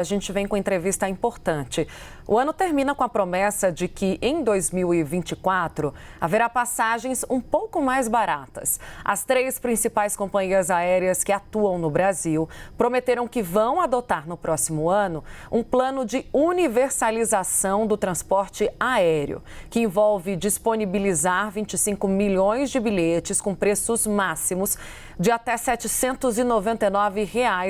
A gente vem com entrevista importante. O ano termina com a promessa de que em 2024 haverá passagens um pouco mais baratas. As 3 principais companhias aéreas que atuam no Brasil prometeram que vão adotar no próximo ano um plano de universalização do transporte aéreo, que envolve disponibilizar 25 milhões de bilhetes com preços máximos de até R$ 799,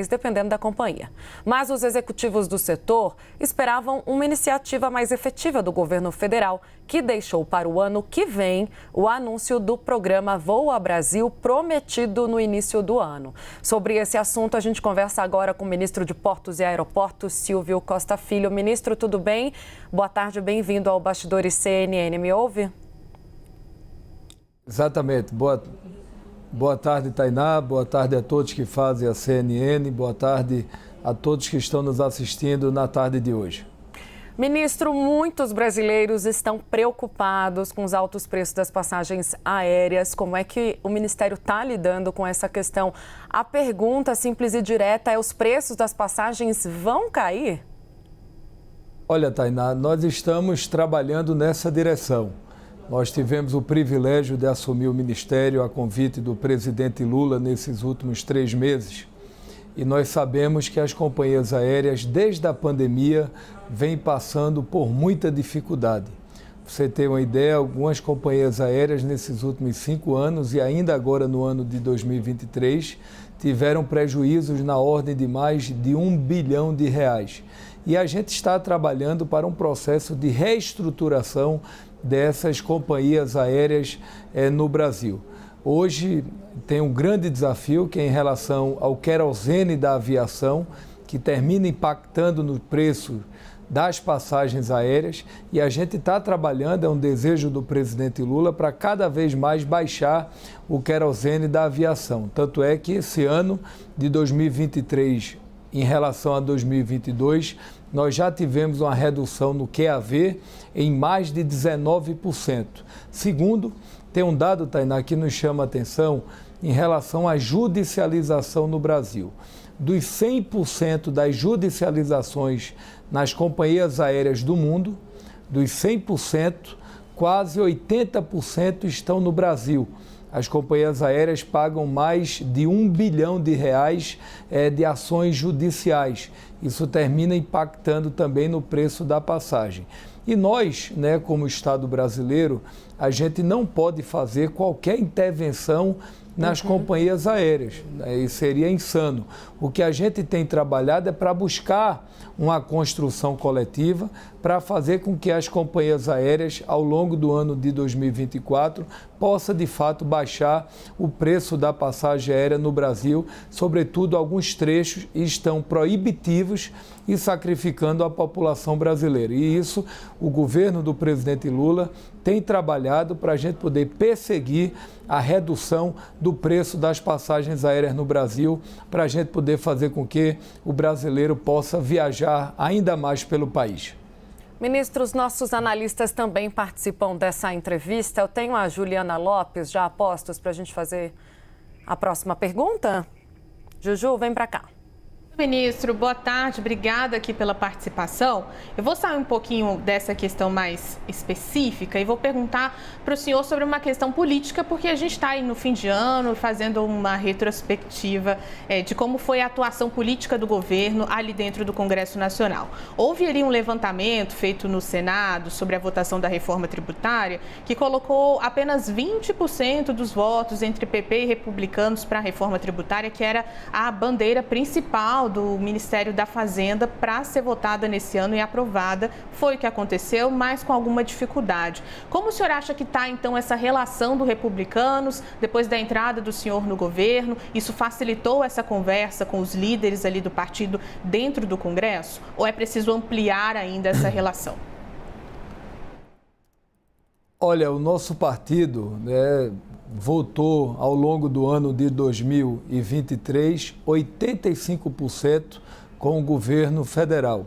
dependendo da companhia. Mas os executivos do setor esperavam uma iniciativa mais efetiva do governo federal, que deixou para o ano que vem o anúncio do programa Voa Brasil, prometido no início do ano. Sobre esse assunto, a gente conversa agora com o ministro de Portos e Aeroportos, Silvio Costa Filho. Ministro, tudo bem? Boa tarde, bem-vindo ao Bastidores CNN. Me ouve? Exatamente. Boa tarde, Tainá. Boa tarde a todos que fazem a CNN. Boa tarde a todos que estão nos assistindo na tarde de hoje. Ministro, muitos brasileiros estão preocupados com os altos preços das passagens aéreas. Como é que o Ministério está lidando com essa questão? A pergunta simples e direta é: os preços das passagens vão cair? Olha, Tainá, nós estamos trabalhando nessa direção. Nós tivemos o privilégio de assumir o Ministério a convite do presidente Lula nesses últimos 3 meses. E nós sabemos que as companhias aéreas, desde a pandemia, vêm passando por muita dificuldade. Você tem uma ideia, algumas companhias aéreas nesses últimos 5 anos e ainda agora no ano de 2023, tiveram prejuízos na ordem de mais de R$ 1 bilhão. E a gente está trabalhando para um processo de reestruturação dessas companhias aéreas no Brasil. Hoje tem um grande desafio que é em relação ao querosene da aviação, que termina impactando no preço das passagens aéreas, e a gente está trabalhando, é um desejo do presidente Lula, para cada vez mais baixar o querosene da aviação. Tanto é que esse ano de 2023, em relação a 2022, nós já tivemos uma redução no QAV em mais de 19%. Segundo, tem um dado, Tainá, que nos chama a atenção em relação à judicialização no Brasil. Dos 100% das judicializações nas companhias aéreas do mundo, dos 100%, quase 80% estão no Brasil. As companhias aéreas pagam mais de R$ 1 bilhão de ações judiciais. Isso termina impactando também no preço da passagem. E nós, como Estado brasileiro, a gente não pode fazer qualquer intervenção nas companhias aéreas. Isso seria insano. O que a gente tem trabalhado é para buscar uma construção coletiva para fazer com que as companhias aéreas, ao longo do ano de 2024, possa de fato baixar o preço da passagem aérea no Brasil. Sobretudo, alguns trechos estão proibitivos e sacrificando a população brasileira. E isso o governo do presidente Lula tem trabalhado para a gente poder perseguir a redução do preço das passagens aéreas no Brasil, para a gente poder fazer com que o brasileiro possa viajar ainda mais pelo país. Ministro, os nossos analistas também participam dessa entrevista. Eu tenho a Juliana Lopes já a postos para a gente fazer a próxima pergunta. Juju, vem para cá. Ministro, boa tarde, obrigada aqui pela participação. Eu vou sair um pouquinho dessa questão mais específica e vou perguntar para o senhor sobre uma questão política, porque a gente está aí no fim de ano fazendo uma retrospectiva de como foi a atuação política do governo ali dentro do Congresso Nacional. Houve ali um levantamento feito no Senado sobre a votação da reforma tributária que colocou apenas 20% dos votos entre PP e republicanos para a reforma tributária, que era a bandeira principal do Ministério da Fazenda para ser votada nesse ano e aprovada. Foi o que aconteceu, mas com alguma dificuldade. Como o senhor acha que está, então, essa relação dos republicanos depois da entrada do senhor no governo? Isso facilitou essa conversa com os líderes ali do partido dentro do Congresso? Ou é preciso ampliar ainda essa relação? Olha, o nosso partido votou ao longo do ano de 2023 85% com o governo federal.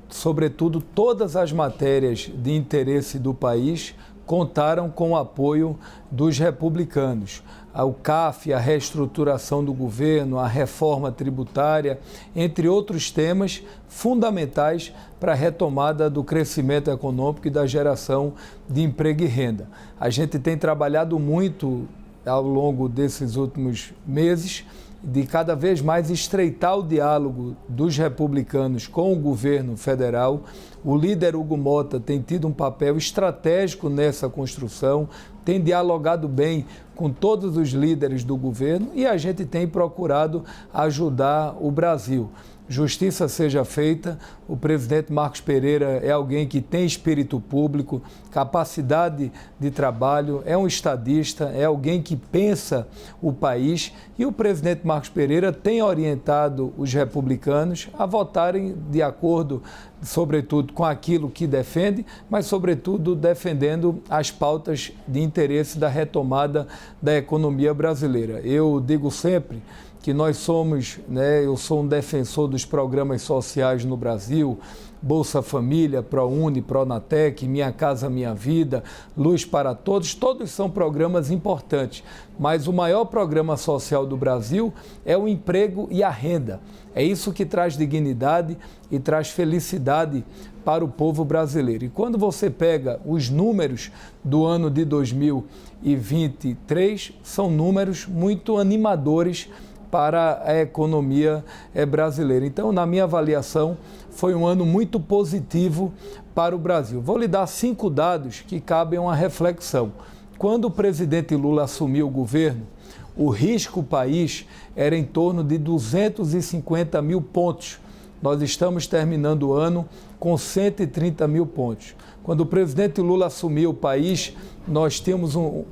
Sobretudo, todas as matérias de interesse do país contaram com o apoio dos republicanos. O CAF, a reestruturação do governo, a reforma tributária, entre outros temas fundamentais para a retomada do crescimento econômico e da geração de emprego e renda. A gente tem trabalhado muito ao longo desses últimos meses de cada vez mais estreitar o diálogo dos republicanos com o governo federal. O líder Hugo Mota tem tido um papel estratégico nessa construção, tem dialogado bem com todos os líderes do governo e a gente tem procurado ajudar o Brasil. Justiça seja feita, o presidente Marcos Pereira é alguém que tem espírito público, capacidade de trabalho, é um estadista, é alguém que pensa o país e o presidente Marcos Pereira tem orientado os republicanos a votarem de acordo, sobretudo, com aquilo que defende, mas, sobretudo, defendendo as pautas de interesse da retomada da economia brasileira. Eu digo sempre que nós somos, eu sou um defensor dos programas sociais no Brasil, Bolsa Família, ProUni, Pronatec, Minha Casa Minha Vida, Luz para Todos, todos são programas importantes, mas o maior programa social do Brasil é o emprego e a renda. É isso que traz dignidade e traz felicidade para o povo brasileiro. E quando você pega os números do ano de 2023, são números muito animadores para a economia brasileira. Então, na minha avaliação, foi um ano muito positivo para o Brasil. Vou lhe dar 5 dados que cabem a uma reflexão. Quando o presidente Lula assumiu o governo, o risco país era em torno de 250 mil pontos. Nós estamos terminando o ano com 130 mil pontos. Quando o presidente Lula assumiu o país, nós tínhamos o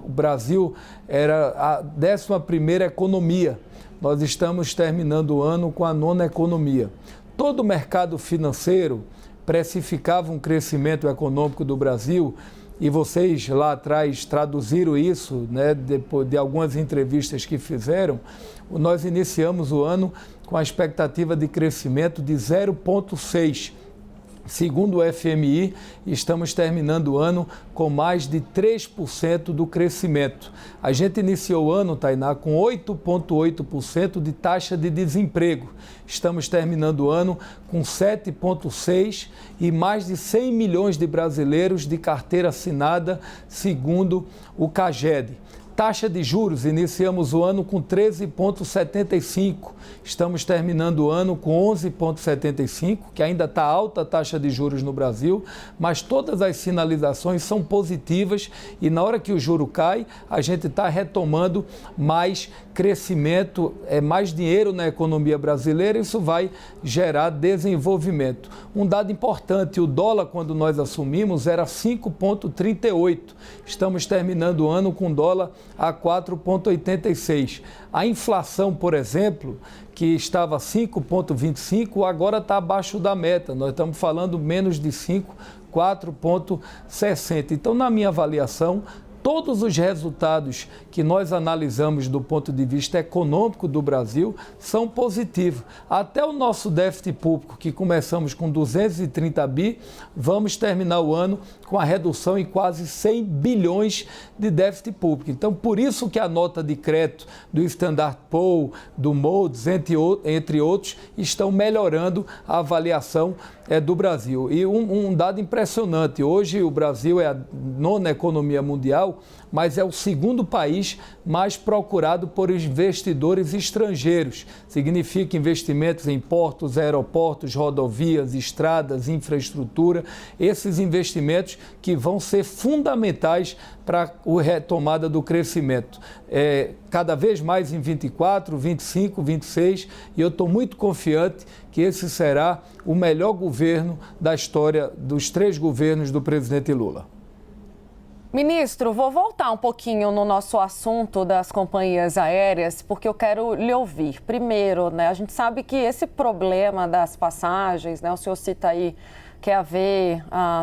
Brasil era a 11ª economia. Nós estamos terminando o ano com a 9ª economia. Todo o mercado financeiro precificava um crescimento econômico do Brasil e vocês lá atrás traduziram isso, depois de algumas entrevistas que fizeram. Nós iniciamos o ano com a expectativa de crescimento de 0,6%. Segundo o FMI, estamos terminando o ano com mais de 3% do crescimento. A gente iniciou o ano, Tainá, com 8,8% de taxa de desemprego. Estamos terminando o ano com 7,6% e mais de 100 milhões de brasileiros de carteira assinada, segundo o CAGED. Taxa de juros, iniciamos o ano com 13,75%, estamos terminando o ano com 11,75%, que ainda está alta a taxa de juros no Brasil, mas todas as sinalizações são positivas e na hora que o juro cai, a gente está retomando mais crescimento, mais dinheiro na economia brasileira, isso vai gerar desenvolvimento. Um dado importante, o dólar, quando nós assumimos, era 5,38%, estamos terminando o ano com dólar a 4,86. A inflação, por exemplo, que estava 5,25, agora está abaixo da meta. Nós estamos falando menos de 5, 4,60. Então, na minha avaliação, todos os resultados que nós analisamos do ponto de vista econômico do Brasil são positivos. Até o nosso déficit público, que começamos com 230 bi, vamos terminar o ano com a redução em quase 100 bilhões de déficit público. Então, por isso que a nota de crédito do Standard Poor's, do Moody's, entre outros, estão melhorando a avaliação do Brasil. E um dado impressionante, hoje o Brasil é a 9ª economia mundial, mas é o 2º país mais procurado por investidores estrangeiros. Significa investimentos em portos, aeroportos, rodovias, estradas, infraestrutura. Esses investimentos que vão ser fundamentais para a retomada do crescimento. Cada vez mais em 24, 25, 26, e eu estou muito confiante que esse será o melhor governo da história dos 3 governos do presidente Lula. Ministro, vou voltar um pouquinho no nosso assunto das companhias aéreas, porque eu quero lhe ouvir. Primeiro, a gente sabe que esse problema das passagens, o senhor cita aí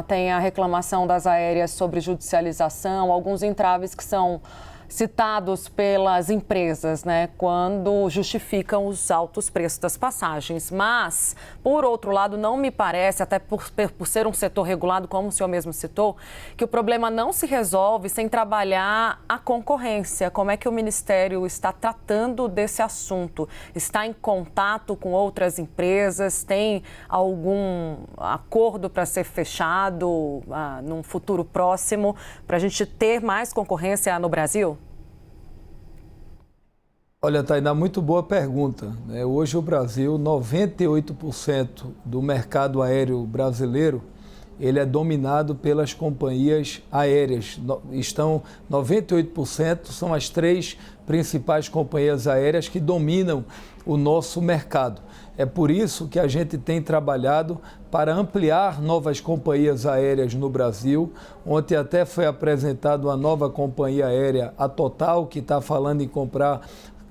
tem a reclamação das aéreas sobre judicialização, alguns entraves que são citados pelas empresas, né, quando justificam os altos preços das passagens. Mas, por outro lado, não me parece, até por ser um setor regulado, como o senhor mesmo citou, que o problema não se resolve sem trabalhar a concorrência. Como é que o Ministério está tratando desse assunto? Está em contato com outras empresas? Tem algum acordo para ser fechado num futuro próximo para a gente ter mais concorrência no Brasil? Olha, Tainá, muito boa pergunta. Hoje o Brasil, 98% do mercado aéreo brasileiro, ele é dominado pelas companhias aéreas. 98% são as 3 principais companhias aéreas que dominam o nosso mercado. É por isso que a gente tem trabalhado para ampliar novas companhias aéreas no Brasil. Ontem até foi apresentada uma nova companhia aérea, a Total, que está falando em comprar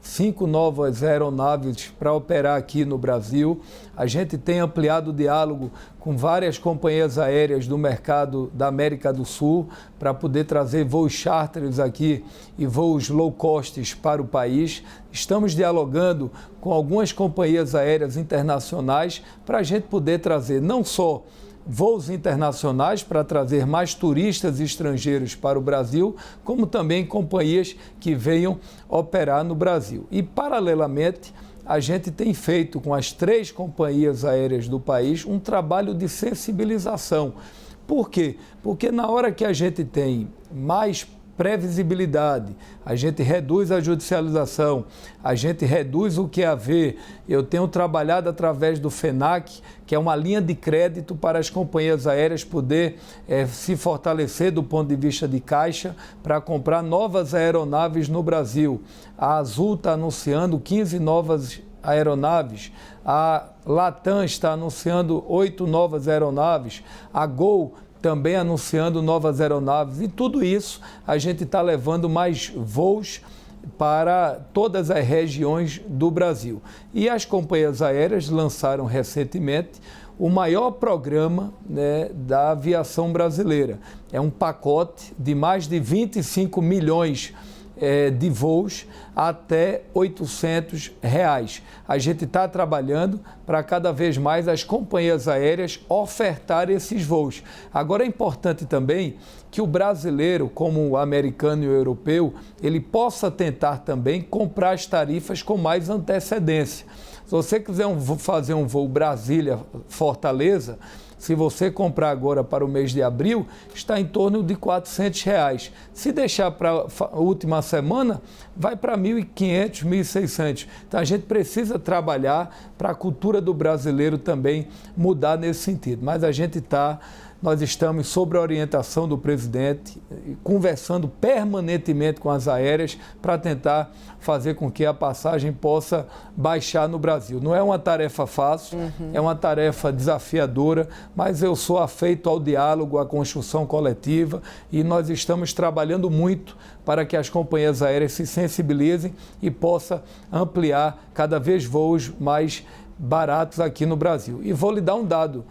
5 novas aeronaves para operar aqui no Brasil. A gente tem ampliado o diálogo com várias companhias aéreas do mercado da América do Sul para poder trazer voos charters aqui e voos low cost para o país. Estamos dialogando com algumas companhias aéreas internacionais para a gente poder trazer não só voos internacionais para trazer mais turistas estrangeiros para o Brasil, como também companhias que venham operar no Brasil. E, paralelamente, a gente tem feito com as 3 companhias aéreas do país um trabalho de sensibilização. Por quê? Porque na hora que a gente tem mais previsibilidade, a gente reduz a judicialização, a gente reduz o QAV. Eu tenho trabalhado através do FENAC, que é uma linha de crédito para as companhias aéreas poder se fortalecer do ponto de vista de caixa para comprar novas aeronaves no Brasil. A Azul está anunciando 15 novas aeronaves, a Latam está anunciando 8 novas aeronaves, a Gol também anunciando novas aeronaves, e tudo isso a gente está levando mais voos para todas as regiões do Brasil. E as companhias aéreas lançaram recentemente o maior programa, né, da aviação brasileira. É um pacote de mais de 25 milhões de voos até R$800. A gente está trabalhando para cada vez mais as companhias aéreas ofertarem esses voos. Agora é importante também que o brasileiro, como o americano e o europeu, ele possa tentar também comprar as tarifas com mais antecedência. Se você quiser fazer um voo Brasília-Fortaleza, se você comprar agora para o mês de abril, está em torno de R$400. Se deixar para a última semana, vai para R$1.500, R$1.600. Então a gente precisa trabalhar para a cultura do brasileiro também mudar nesse sentido. Mas nós estamos sob a orientação do presidente, conversando permanentemente com as aéreas para tentar fazer com que a passagem possa baixar no Brasil. Não é uma tarefa fácil, é uma tarefa desafiadora, mas eu sou afeito ao diálogo, à construção coletiva, e nós estamos trabalhando muito para que as companhias aéreas se sensibilizem e possam ampliar cada vez voos mais baratos aqui no Brasil. E vou lhe dar um dado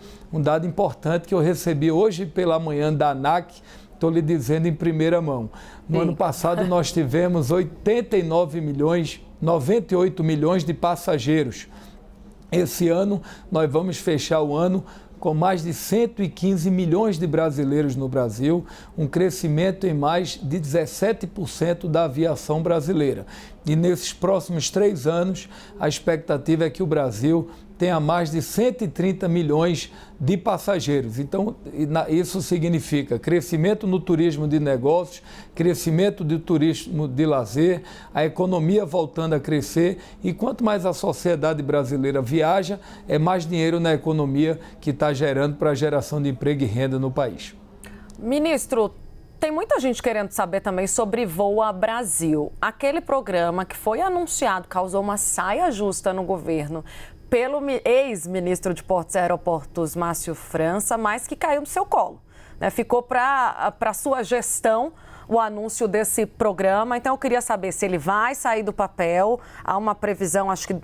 importante que eu recebi hoje pela manhã da ANAC, estou lhe dizendo em primeira mão. No ano passado nós tivemos 98 milhões de passageiros. Esse ano nós vamos fechar o ano com mais de 115 milhões de brasileiros no Brasil, um crescimento em mais de 17% da aviação brasileira. E nesses próximos 3 anos, a expectativa é que o Brasil tenha mais de 130 milhões de passageiros. Então, isso significa crescimento no turismo de negócios, crescimento do turismo de lazer, a economia voltando a crescer, e quanto mais a sociedade brasileira viaja, é mais dinheiro na economia que está gerando para a geração de emprego e renda no país. Ministro, tem muita gente querendo saber também sobre Voa Brasil. Aquele programa que foi anunciado causou uma saia justa no governo pelo ex-ministro de Portos e Aeroportos, Márcio França, mas que caiu no seu colo, né? Ficou para a sua gestão o anúncio desse programa. Então, eu queria saber se ele vai sair do papel. Há uma previsão, acho que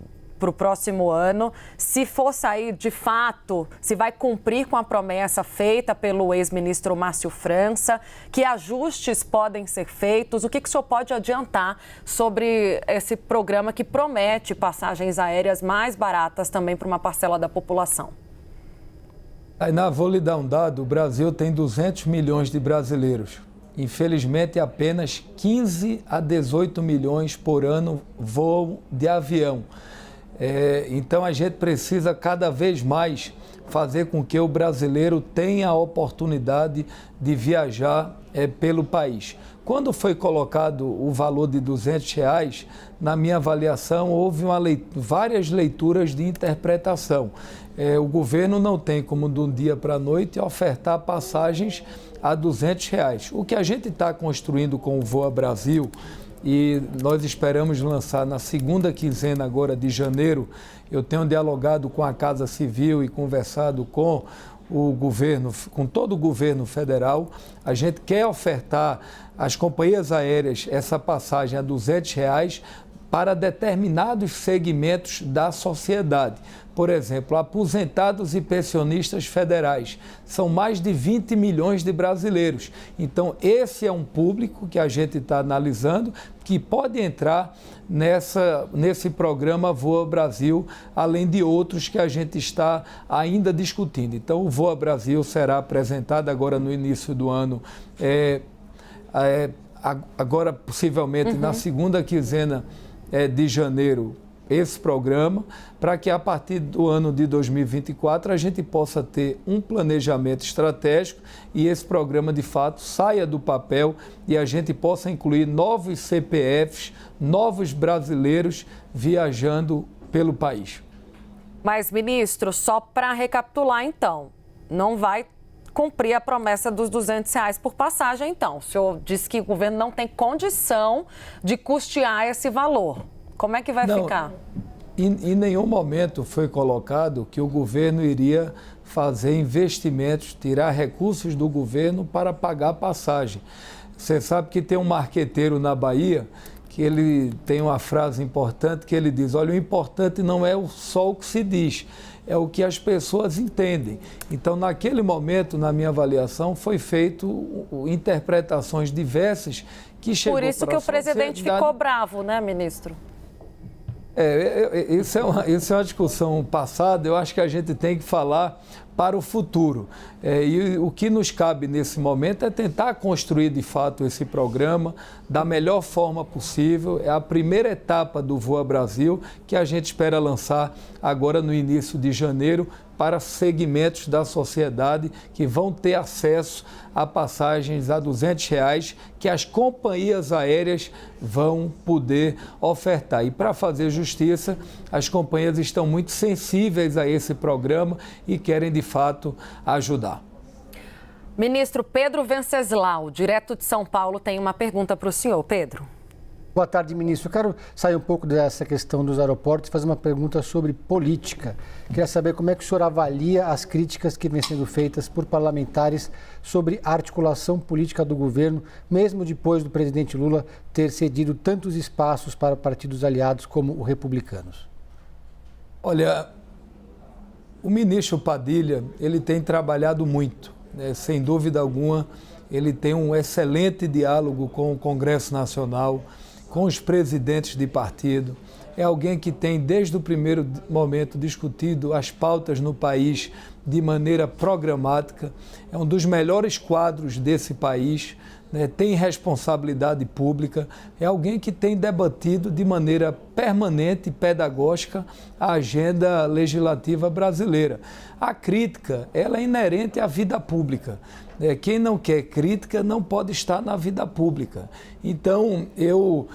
para o próximo ano. Se for sair de fato, se vai cumprir com a promessa feita pelo ex-ministro Márcio França, que ajustes podem ser feitos, o que o senhor pode adiantar sobre esse programa que promete passagens aéreas mais baratas também para uma parcela da população? Tainá, vou lhe dar um dado: o Brasil tem 200 milhões de brasileiros. Infelizmente, apenas 15 a 18 milhões por ano voam de avião. Então, a gente precisa cada vez mais fazer com que o brasileiro tenha a oportunidade de viajar pelo país. Quando foi colocado o valor de R$200, na minha avaliação, houve várias leituras de interpretação. O governo não tem como, de um dia para a noite, ofertar passagens a R$200. O que a gente está construindo com o Voa Brasil, e nós esperamos lançar na segunda quinzena agora de janeiro, eu tenho dialogado com a Casa Civil e conversado com o governo, com todo o governo federal. A gente quer ofertar às companhias aéreas essa passagem a R$200 para determinados segmentos da sociedade. Por exemplo, aposentados e pensionistas federais. São mais de 20 milhões de brasileiros. Então, esse é um público que a gente está analisando, que pode entrar nesse programa Voa Brasil, além de outros que a gente está ainda discutindo. Então, o Voa Brasil será apresentado agora no início do ano, agora possivelmente na segunda quinzena de janeiro, esse programa, para que a partir do ano de 2024 a gente possa ter um planejamento estratégico e esse programa de fato saia do papel e a gente possa incluir novos CPFs, novos brasileiros viajando pelo país. Mas, ministro, só para recapitular então, não vai cumprir a promessa dos R$200 por passagem então? O senhor disse que o governo não tem condição de custear esse valor. Como é que vai ficar? Em nenhum momento foi colocado que o governo iria fazer investimentos, tirar recursos do governo para pagar a passagem. Você sabe que tem um marqueteiro na Bahia que ele tem uma frase importante que ele diz: olha, o importante não é só o que se diz, é o que as pessoas entendem. Então, naquele momento, na minha avaliação, foi feito interpretações diversas que chegou para a sociedade. Por isso que o presidente ficou bravo, né, ministro? Isso é uma discussão passada. Eu acho que a gente tem que falar para o futuro. E o que nos cabe nesse momento é tentar construir de fato esse programa da melhor forma possível. É a primeira etapa do Voa Brasil, que a gente espera lançar agora no início de janeiro, para segmentos da sociedade que vão ter acesso a passagens a R$200 que as companhias aéreas vão poder ofertar. E para fazer justiça, as companhias estão muito sensíveis a esse programa e querem de fato ajudar. Ministro Pedro Venceslau, direto de São Paulo, tem uma pergunta para o senhor. Pedro. Boa tarde, ministro. Eu quero sair um pouco dessa questão dos aeroportos e fazer uma pergunta sobre política. Queria saber como é que o senhor avalia as críticas que vêm sendo feitas por parlamentares sobre a articulação política do governo, mesmo depois do presidente Lula ter cedido tantos espaços para partidos aliados como os republicanos. Olha, o ministro Padilha, ele tem trabalhado muito, né? Sem dúvida alguma, ele tem um excelente diálogo com o Congresso Nacional, com os presidentes de partido. É alguém que tem, desde o primeiro momento, discutido as pautas no país de maneira programática. É um dos melhores quadros desse país, né? Tem responsabilidade pública. É alguém que tem debatido de maneira permanente e pedagógica a agenda legislativa brasileira. A crítica, ela é inerente à vida pública. Quem não quer crítica não pode estar na vida pública. Então, eu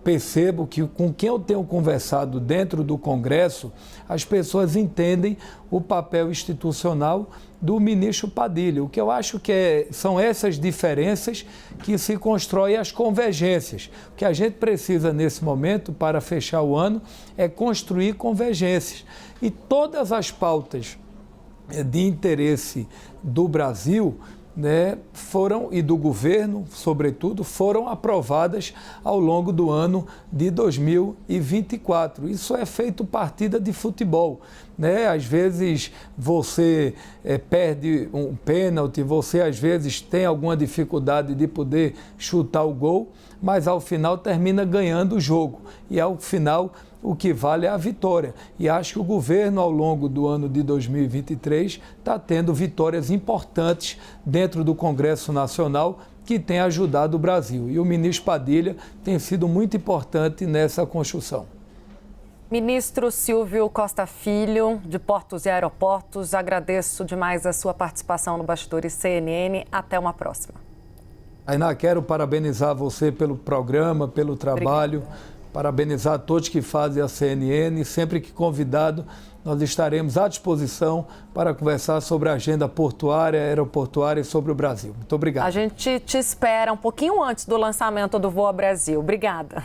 percebo que com quem eu tenho conversado dentro do Congresso, as pessoas entendem o papel institucional do ministro Padilha. O que eu acho que são essas diferenças que se constroem as convergências. O que a gente precisa nesse momento, para fechar o ano, é construir convergências. E todas as pautas de interesse do Brasil, né, e do governo, sobretudo, foram aprovadas ao longo do ano de 2024. Isso é feito partida de futebol, né? Às vezes você perde um pênalti, você às vezes tem alguma dificuldade de poder chutar o gol, mas ao final termina ganhando o jogo. E ao final o que vale é a vitória. E acho que o governo, ao longo do ano de 2023, está tendo vitórias importantes dentro do Congresso Nacional, que tem ajudado o Brasil. E o ministro Padilha tem sido muito importante nessa construção. Ministro Silvio Costa Filho, de Portos e Aeroportos, agradeço demais a sua participação no Bastidores CNN. Até uma próxima. Tainá, quero parabenizar você pelo programa, pelo trabalho. Obrigada. Parabenizar a todos que fazem a CNN. Sempre que convidado, nós estaremos à disposição para conversar sobre a agenda portuária, aeroportuária e sobre o Brasil. Muito obrigado. A gente te espera um pouquinho antes do lançamento do Voa Brasil. Obrigada.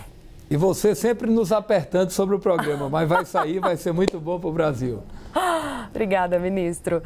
E você sempre nos apertando sobre o programa, mas vai sair, vai ser muito bom para o Brasil. Obrigada, ministro.